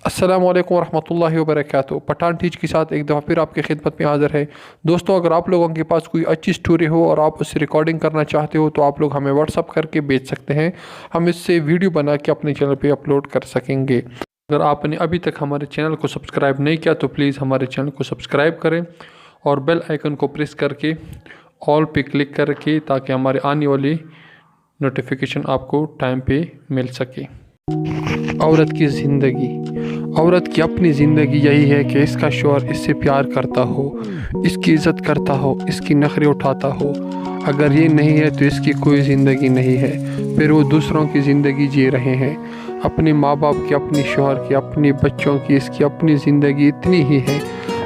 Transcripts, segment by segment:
अस्सलाम वालेकुम रहमतुल्लाहि व बरकातुहू। पठान टीच के साथ एक दफ़ा फिर आपकी खिदमत में हाज़िर है। दोस्तों, अगर आप लोगों के पास कोई अच्छी स्टोरी हो और आप उससे रिकॉर्डिंग करना चाहते हो तो आप लोग हमें व्हाट्सअप करके भेज सकते हैं। हम इससे वीडियो बना के अपने चैनल पे अपलोड कर सकेंगे। अगर आपने अभी तक हमारे चैनल को सब्सक्राइब नहीं किया तो प्लीज़ हमारे चैनल को सब्सक्राइब करें और बेल आइकन को प्रेस करके ऑल पे क्लिक करके, ताकि हमारे आने वाली नोटिफिकेशन आपको टाइम पे मिल सके। औरत की ज़िंदगी। औरत की अपनी ज़िंदगी यही है कि इसका शौहर इससे प्यार करता हो, इसकी इज़्ज़त करता हो, इसकी नखरे उठाता हो। अगर ये नहीं है तो इसकी कोई ज़िंदगी नहीं है। फिर वो दूसरों की ज़िंदगी जी रहे हैं। अपने माँ बाप की, अपने शौहर की, अपने बच्चों की, इसकी अपनी ज़िंदगी इतनी ही है।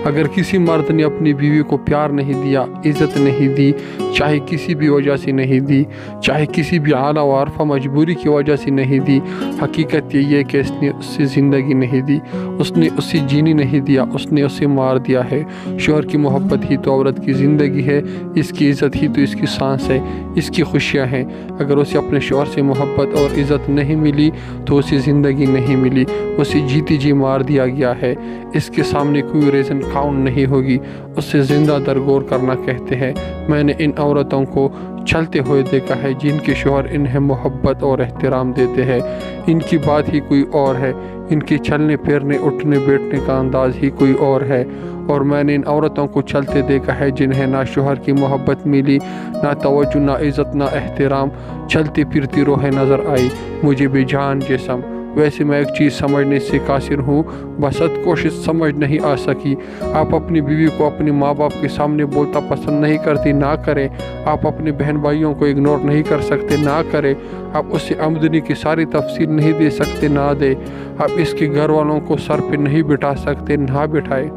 अगर किसी मर्द ने अपनी बीवी को प्यार नहीं दिया, इज़्ज़त नहीं दी, चाहे किसी भी वजह से नहीं दी, चाहे किसी भी आला वारफा मजबूरी की वजह से नहीं दी, हकीकत यही है कि इसने उससे ज़िंदगी नहीं दी, उसने उसे जीने नहीं दिया, उसने उसे मार दिया है। शौहर की मोहब्बत ही तो औरत की ज़िंदगी है, इसकी इज़्ज़त ही तो इसकी सांस है, इसकी खुशियाँ हैं। अगर उसे अपने शौहर से मोहब्बत और इज़्ज़त नहीं मिली तो उसे ज़िंदगी नहीं मिली, उसे जीती जी मार दिया गया है। इसके सामने कोई रीज़न काउंट नहीं होगी, उससे ज़िंदा दरगोर करना कहते हैं। मैंने इन औरतों को चलते हुए देखा है जिनके शौहर इन्हें मोहब्बत और एहतराम देते हैं। इनकी बात ही कोई और है, इनके चलने फिरने उठने बैठने का अंदाज़ ही कोई और है। और मैंने इन औरतों को चलते देखा है जिन्हें ना शौहर की मोहब्बत मिली, ना तवज्जो, ना इज़्ज़त, ना एहतराम, चलती फिरती रोहें नज़र आई। मुझे भी जान जिस्म। वैसे मैं एक चीज़ समझने से कासिर हूँ, बसत कोशिश समझ नहीं आ सकी। आप अपनी बीवी को अपने माँ बाप के सामने बोलता पसंद नहीं करती, ना करें। आप अपने बहन भाइयों को इग्नोर नहीं कर सकते, ना करें। आप उससे आमदनी की सारी तफसील नहीं दे सकते, ना दे। आप इसके घर वालों को सर पे नहीं बिठा सकते, ना बिठाए।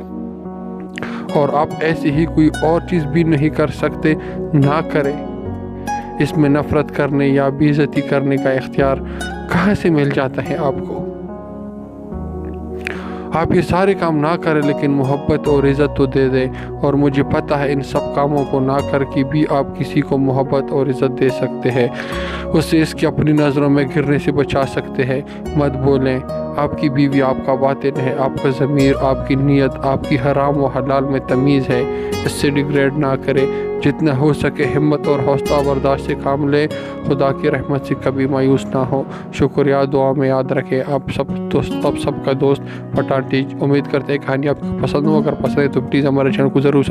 और आप ऐसे ही कोई और चीज़ भी नहीं कर सकते, ना करें। इसमें नफ़रत करने या बेइज्जती करने का इख्तियार कहाँ से मिल जाता है आपको? आप ये सारे काम ना करें लेकिन मोहब्बत और इज़्ज़त तो दे दें। और मुझे पता है इन सब कामों को ना करके भी आप किसी को मोहब्बत और इज़्ज़त दे सकते हैं, उससे इसकी अपनी नज़रों में गिरने से बचा सकते हैं। मत बोलें, आपकी बीवी आपका बातिन है, आपका ज़मीर, आपकी नीयत, आपकी हराम व हलाल में तमीज़ है। इससे डिग्रेड ना करें। जितना हो सके हिम्मत और हौसला बर्दाश्त से काम लें। खुदा की रहमत से कभी मायूस ना हो। शुक्रिया, दुआ में याद रखें। आप सबका दोस्त पठान टीच। उम्मीद करते हैं कहानी आपको पसंद हो। अगर पसंद है तो प्लीज़ हमारे चैनल को ज़रूर